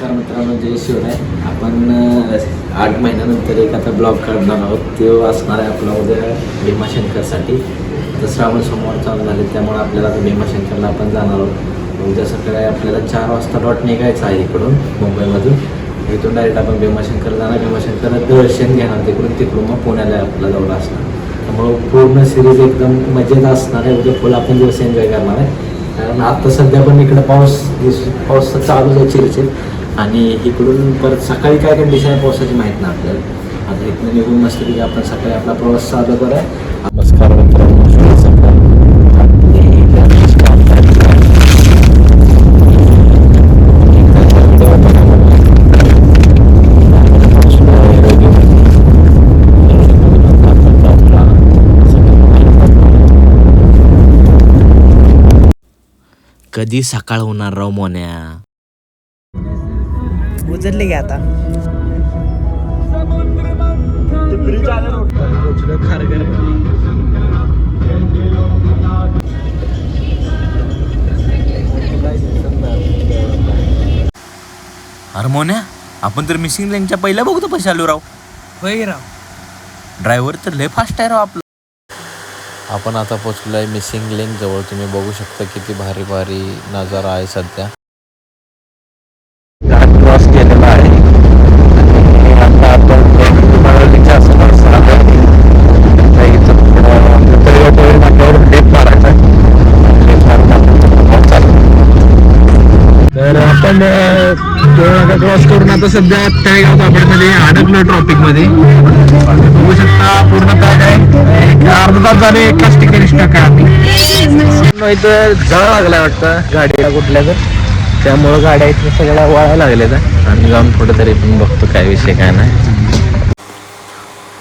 नमस्कार मित्रांनो, जय शिवराय. आपण 8 महिन्यानंतर एक आता ब्लॉग काढणार आहोत. तो असणार आहे आपला उद्या भीमाशंकरसाठी. तर श्रावण सोमवार चालू झाले, त्यामुळे आपल्याला आता भीमाशंकरला आपण जाणार आहोत. उद्या सकाळी आपल्याला 4 वाजता डॉट निघायचं आहे इकडून मुंबईमधून. इथून डायरेक्ट आपण भीमाशंकर जाणार. भीमाशंकर दर्शन घेणार तिकडून मग पुण्याला आपला जवळ असणार. त्यामुळं पूर्ण सिरीज एकदम मजेत असणार आहे. उद्या फुल आपण दिवस एन्जॉय करणार आहे. कारण आता सध्या पण इकडं पाऊस चालूच आहे चिरचिर. आणि इकडून परत सकाळी काय कंडिशन आहे पावसाची माहीत नाही आपल्याला. आता इकडून निघून मस्तपैकी आपण सकाळी आपला प्रवास चालू करूया. नमस्कार मित्रांनो, कधी सकाळ होणार राव मोन्या. उचलले गे आता अरे मोन्या, आपण तर मिसिंग लेनच्या पहिल्या बघतो पैसे आलो राव. होय राव. ड्रायव्हर तर लय फास्ट आहे राव आपला. आपण आता पोचलो आहे मिसिंग लिंक जवळ. तुम्ही बघू शकता किती भारी भारी नजारा आहे सध्या. क्रॉस केलेला आहे आणि आता आपण मनालीच्या लेप मारायचा. तर आपण क्रॉस करून आता सध्या तळेगाव कापडमध्ये अडकलो ट्रॉफिक मध्ये. बघू शकता पूर्णतः काय अर्धा तास झाले एकाच ठिकाणी स्टक आहे आम्ही. इथं जळ लागलाय वाटतं गाडीला कुठल्या तर, त्यामुळं गाड्या इथं सगळ्या वळायला लागल्या. आम्ही जाऊन थोडं तरी पण बघतो काय विषय काय नाही.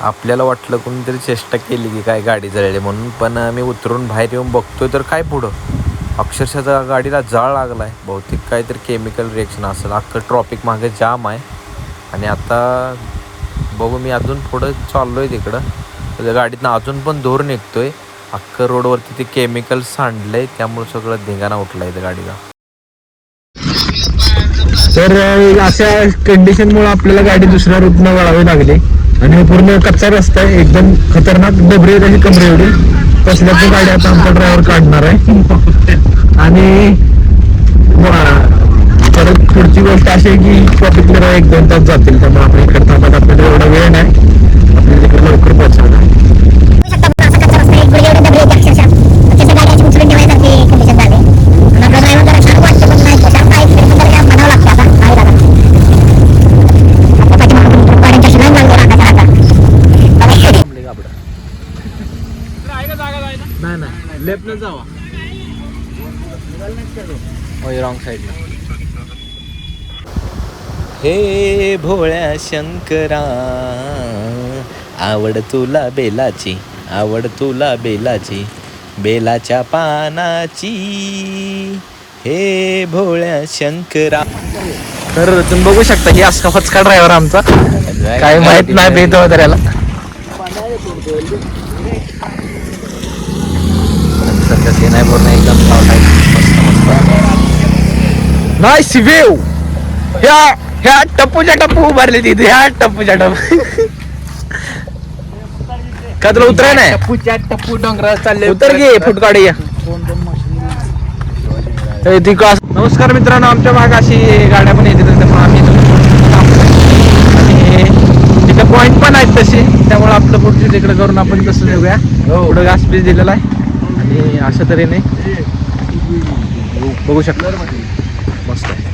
आपल्याला वाटलं कोणीतरी चेष्टा केली की काय गाडी जळली म्हणून, पण मी उतरून बाहेर येऊन बघतोय तर काय पुढं अक्षरशः गाडीला जाळ लागलाय. बहुतेक काहीतरी केमिकल रिएक्शन असेल. अख्खं ट्रॉफिक मागे जाम आहे. आणि आता बघू, मी अजून पुढं चाललोय तिकडं. त्या गाडीतनं अजून पण धूर निघतोय. अख्खं रोडवरती ते केमिकल सांडलंय, त्यामुळे सगळं धिंगाणा उठलाय त्या गाडीला. तर अशा कंडिशनमुळे आपल्याला गाडी दुसऱ्या रूटनं वळावी लागली. आणि पूर्ण कच्चा रस्ता आहे, एकदम खतरनाक डबरे त्याची कमरे एवढी. तसल्याच गाडी आता आमचा ड्रायव्हर काढणार आहे. आणि परत पुढची गोष्ट अशी आहे की ट्रॉफिकला 1-2 तास जातील. त्यामुळे आपण इकडे थांबत आपल्याला एवढा वेळ नाही. आपल्याला तिकडे लवकर पोहोचवणार. नाही लेफ्टनं जावा. Wrong side. हे भोळ्या शंकरा, आवड तुला बेलाची, आवड तुला बेलाची, बेलाच्या पानाची, हे भोळ्या शंकरा. तर तुम्ही बघू शकता की असा फचका ड्रायव्हर आमचा. काही माहित नाही भेट वगैरे याला. सध्या ते नाही बोलणं एकदम नाईस व्ह्यू. ह्या टप्पूच्या टप्पू उभारले तिथे. ह्या टप्पूच्या टप्पू का तुला उतराय नाही. टप्पू डोंगरात चालले. उतर घे फुटकाडी. नमस्कार मित्रांनो, आमच्या भाग अशी गाड्या पण येते, त्यामुळे आम्ही आणि तिथे पॉइंट पण आहेत तसे. त्यामुळे आपलं पुढची तिकडे करून आपण तसं देऊया. पुढं घास पीस दिलेला आहे. आणि अशा तऱ्हेने बघू शकता मस्त आहे.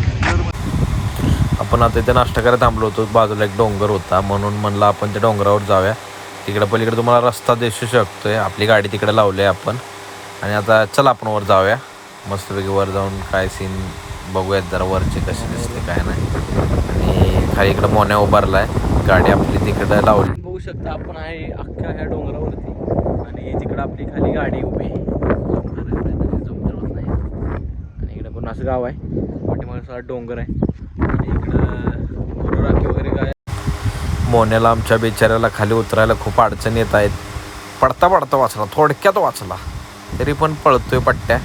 आपण आता इथे नाश्ता करायला थांबलो होतो. बाजूला एक डोंगर होता, म्हणून म्हणलं आपण त्या डोंगरावर जाऊया. तिकडे पलीकडे तुम्हाला रस्ता दिसू शकतोय. आपली गाडी तिकडे लावली आहे आपण. आणि आता चला आपण वर जाऊया. मस्तपैकी वर जाऊन काय सीन बघूयात जरा, वरचे कसे दिसते काय नाही. आणि खाली इकडं मोन्या उभारला आहे. गाडी आपली तिकडे लावली. बघू शकता आपण आहे अख्ख्या ह्या डोंगरावरती. आणि तिकडं आपली खाली गाडी उभी आहे. आणि इकडं पण असं गाव आहे. पाठीमागे सगळा डोंगर आहे. आणि इकडं राखी वगैरे काय. मोन्याला आमच्या बिचाऱ्याला खाली उतरायला खूप अडचण येत आहेत. पडता पडता वाचला, थोडक्यात वाचला, तरी पण पळतोय पट्ट्या.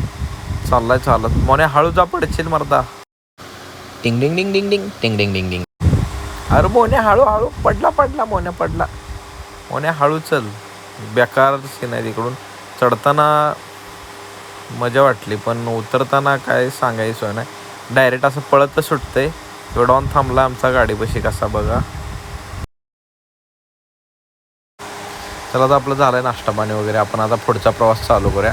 चाललाय चालत. मोन्या हळू जा, पडशील मर्दा. टिंग डिंग डिंग डिंग डिंग टिंग डिंग डिंग डिंग. अरे मोन्या हळूहळू पडला मोन्या पडला. मोन्या हळू चल. बेकार सीन आहे तिकडून. चढताना मजा वाटली पण उतरताना काय सांगायचं सोय नाही. डायरेक्ट असं पळत सुटतंय. एवढा थांबला आमचा गाडीपाशी कसा बघा. चला आता आपलं झालं आहे नाश्ता पाणी वगैरे. आपण आता पुढचा प्रवास चालू करूया.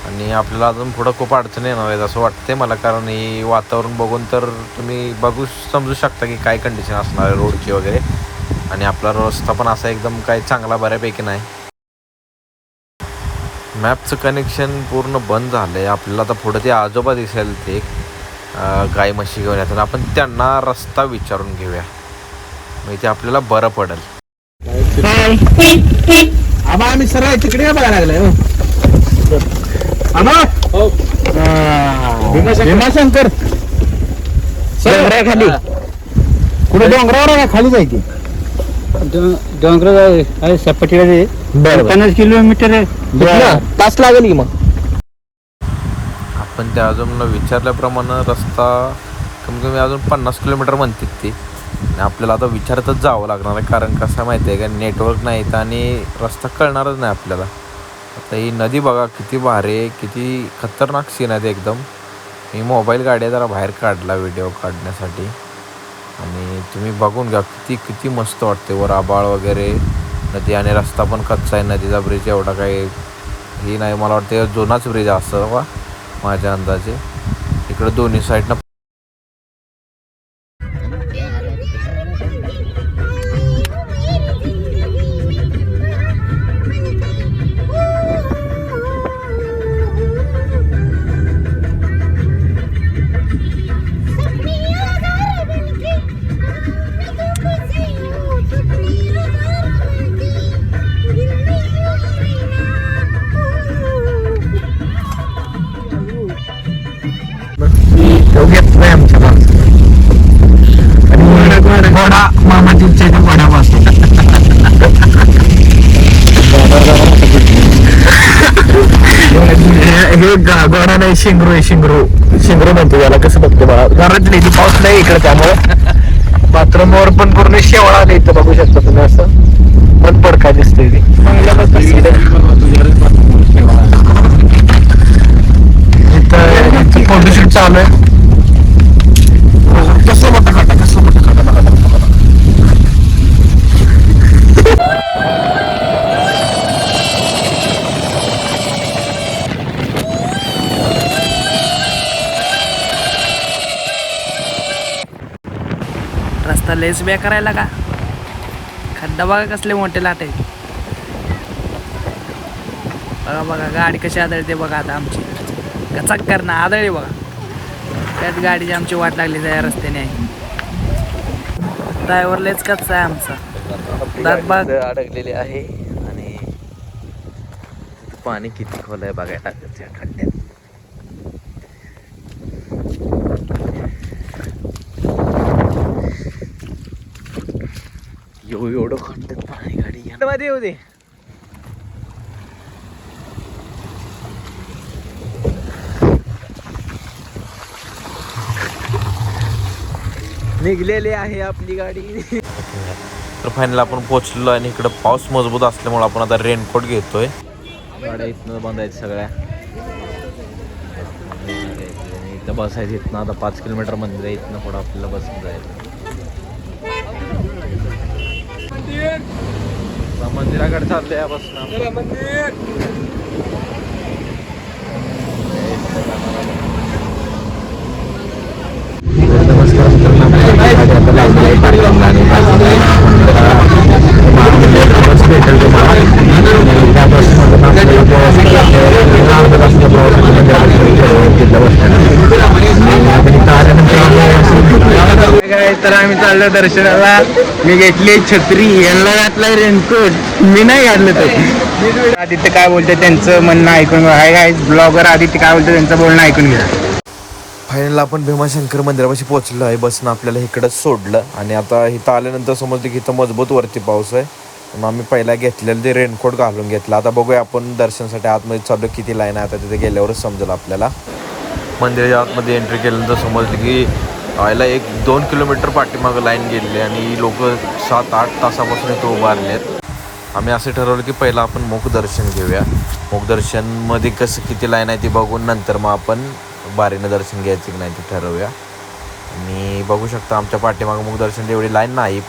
आणि आपल्याला अजून पुढं खूप अडचणी येणार आहेत असं वाटते मला. कारण ही वातावरण बघून तर तुम्ही समजू शकता की काय कंडिशन असणार आहे रोडची वगैरे. आणि आपला रस्ता पण असा एकदम काही चांगला बऱ्यापैकी नाही. मॅपचं कनेक्शन पूर्ण बंद झालं आहे. आपल्याला आता पुढं ते आजोबा दिसेल ते गाय म्हशी घेऊन येतात. आपण त्यांना रस्ता विचारून घेऊया म्हणजे ते आपल्याला बरं पडेल. आबा आम्ही सरळ तिकडे बघायला लागलाय. भीमाशंकर खाली कुठे डोंगरावर आहे खाली जायची. डोंगर सपाटीला 50 किलोमीटर आहे. तास लागेल की मग. आपण त्या अजून विचारल्याप्रमाणे रस्ता कमी कमी अजून 50 किलोमीटर म्हणतात ती. आणि आपल्याला आता विचारतच जावं लागणार आहे. कारण कसं माहिती आहे का नेटवर्क नाही तर आणि रस्ता कळणारच नाही आपल्याला. आता ही नदी बघा किती भारी आहे. किती खतरनाक सीन आहे एकदम. मी मोबाईल गाड्या जरा बाहेर काढला व्हिडिओ काढण्यासाठी. आणि तुम्ही बघून घ्या किती मस्त वाटते. वर आबाळ वगैरे नदी आणि रस्ता पण कच्चा आहे. नदीचा ब्रिज एवढा काही ही नाही. मला वाटते जुनाच ब्रिज असावा माझ्या अंदाजे. इकडं दोन्ही साईडनं घोडा मामाची इच्छा आहे घोडा बसतो. हे घोडा नाही शिंगरू म्हणतो याला. कसं बघतो मला घरात नाही पाऊस नाही इकडे त्यामुळे बाथरूमवर पण पूर्ण शेवळा आले इथं बघू शकता तुम्ही. असं पण पडका दिसतोय ती इथं फोटोशूट चालू आहे. कसं मोठा खाटा बघा. रस्ता लेस बॅक करायला का खड्डा बघा कसले मोठे लाट आहेत. बघा गाडी कशी आदळते बघा. आता आमची कचाक करणं आदळी बघा. त्यात गाडीची आमची वाट लागली त्या रस्त्याने आहे. ड्रायव्हर लेच कच्चा आहे आमचा. दात बाग अडकलेली आहे. आणि पाणी किती खोल आहे बघायला त्या खड्ड्यात. एवढं खड्ड्यात पाणी गाडी मध्ये येऊ दे. निघलेली आहे आपली गाडी. तर फायनल आपण पोहोचलेलो आहे. आणि इकडं पाऊस मजबूत असल्यामुळे आपण आता रेनकोट घेतोय. गाड्या इथनं बांधायचं सगळ्या. इथं बसायचं. इथनं आता 5 किलोमीटर मंदिर आहे. इथनं पुढं आपल्याला बसून जायचं. मंदिराकडे चाललंय बसणं. तर आम्ही चाललो दर्शनाला. मी घेतली छत्री, यांना घातलाय रेनकोट. मी नाही घातलं तर. आदित्य काय बोलते त्यांचं म्हणणं ऐकून. हाय गाईज ब्लॉगर आदित्य काय बोलतो त्यांचं बोलणं ऐकून घ्या. फायनल आपण भीमाशंकर मंदिरापाशी पोहोचलो आहे. बसनं आपल्याला इकडंच सोडलं. आणि आता इथं आल्यानंतर समजलं की इथं मजबूत वरती पाऊस आहे. मग आम्ही पहिला घेतलेलं ते रेनकोट घालून घेतला. आता बघूया आपण दर्शनासाठी आतमध्ये चाललो. किती लाईन आहे आता तिथे गेल्यावरच समजेल आपल्याला. मंदिराच्या आतमध्ये एंट्री केल्यानंतर समजलं की व्हायला 1-2 किलोमीटर पाठीमागं लाईन गेलेली आणि लोक 7-8 तासापासून इथं उभारले आहेत. आम्ही असं ठरवलं की पहिलं आपण मुखदर्शन घेऊया. मुखदर्शनमध्ये कसं किती लाईन आहे ती बघून नंतर मग आपण बारीनं दर्शन घ्यायचं की नाही ते ठरवूया. आणि बघू शकता आमच्या पाठीमागं मुखदर्शन एवढी लाईन नाही.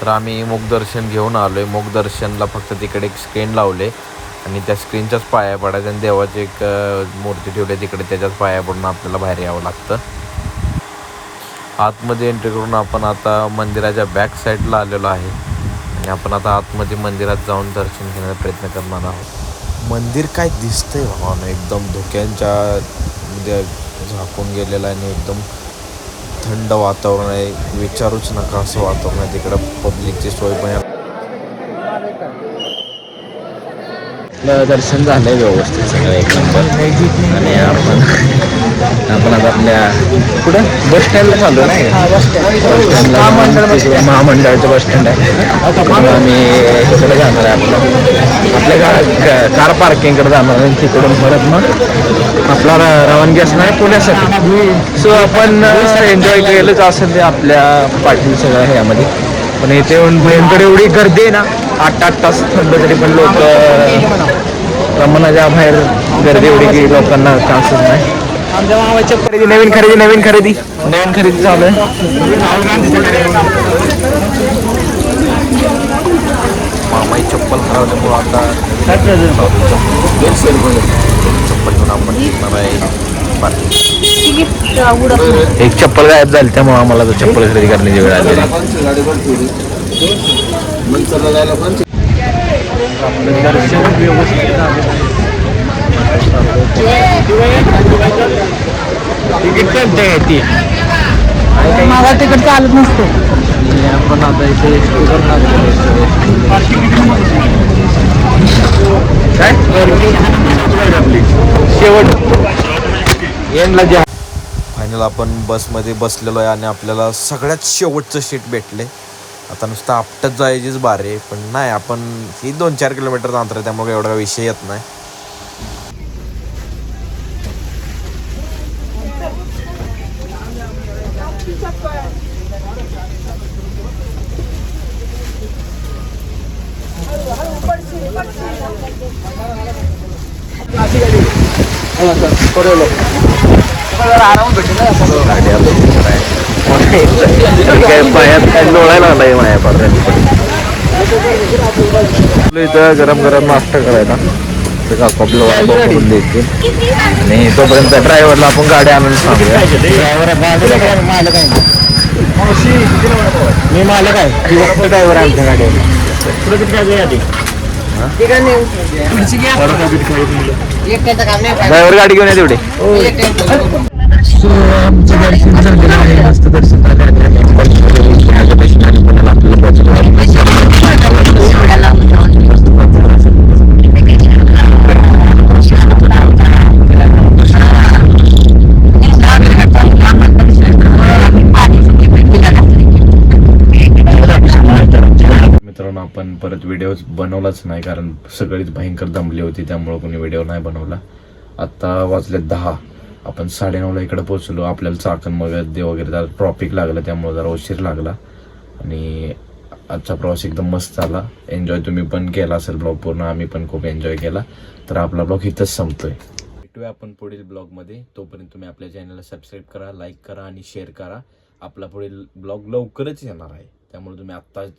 तर आम्ही मुखदर्शन घेऊन आलो आहे. मुखदर्शनला फक्त तिकडे एक स्क्रीन लावले आणि त्या स्क्रीनच्याच पाया पडायचं आणि देवाची एक मूर्ती ठेवली तिकडे, त्याच्याच पाया पडून आपल्याला बाहेर यावं लागतं. आतमध्ये एंट्री करून आपण आता मंदिराच्या बॅक साईडला आलेलो आहे आणि आपण आता आतमध्ये मंदिरात जाऊन दर्शन घेण्याचा प्रयत्न करणार आहोत. मंदिर काय दिसतंय भावानं, एकदम धुक्यांच्या मध्ये झाकून गेलेलं आहे आणि एकदम थंड वातावरण आहे. विचारूच नका असं वातावरण आहे तिकडं. पब्लिकची सोय पण आहे. दर्शन झालंय व्यवस्थित सगळं एक नंबर. आणि आपण आता आपल्या कुठं बस स्टँडला चाललो नाही, महामंडळाचं बस स्टँड आहे. आम्ही इकडे जाणार आहे, आपल्या कार पार्किंगकडे जाणार आहे. तिकडून परत मग आपला रवानगी असणार आहे पुण्यासाठी. सो आपण एन्जॉय केलंच असेल ते आपल्या पाटील सगळं ह्यामध्ये. पण इथे येऊन भयंकर एवढी गर्दी आहे ना, 8 तास थंड तरी पण लोक प्रमाणाच्या बाहेर गर्दी एवढी की लोकांना चान्सच नाही. आमच्या मामाच्या खरेदी नवीन खरेदी चालू आहे. मामाई चप्पल खराब आता चप्पल घेऊन आपण निघणार आहे. एक चप्पल गायब झाली त्यामुळे आम्हाला चप्पल खरेदी करण्याची वेळ आली. तिकीट करते ती मला तिकड चालत नसतो. आपण आता इथे काय शेवट एंडला जे फायनल आपण बसमध्ये बसलेलो आहे आणि आपल्याला सगळ्यात शेवटचं सीट भेटले. आता नुसतं आपटत जायचीच बारे, पण नाही आपण ही 2-4 किलोमीटर अंतर आहे त्यामुळे एवढा विषय येत नाही. काय पायात काय लोळायला लागलाय माझ्या पायात. इथं गरम नाश्ता करायला आपलं बघून देतील आणि तोपर्यंत ड्रायव्हरला आपण गाडी आणून सांगूया. मी मालक आहे, ड्रायव्हर आहे आमच्या गाडीवर. ड्रायव्हर गाडी घेऊन या तेवढे. सो आमचं दर्शन झालेलं आहे, मस्त दर्शन झालं आहे. मित्रांनो आपण परत व्हिडिओ बनवलाच नाही कारण सगळीच भयंकर दमली होती, त्यामुळे कोणी व्हिडिओ नाही बनवला. आता वाजले 10, आपण 9:30ला इकडे पोहोचलो. आपल्याला चाकणमध्ये वगैरे जरा ट्रॉफिक लागलं त्यामुळे जरा उशीर लागला आणि आजचा प्रवास एकदम मस्त झाला. एन्जॉय तुम्ही पण केला असेल ब्लॉग पूर्ण, आम्ही पण खूप एन्जॉय केला. तर आपला ब्लॉग इथंच संपतोय. भेटूया आपण पुढील ब्लॉगमध्ये. तोपर्यंत तुम्ही आपल्या चॅनलला सबस्क्राईब करा, लाईक करा आणि शेअर करा. आपला पुढील ब्लॉग लवकरच येणार आहे त्यामुळे तुम्ही आत्ताच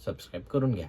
सबस्क्राईब करून घ्या.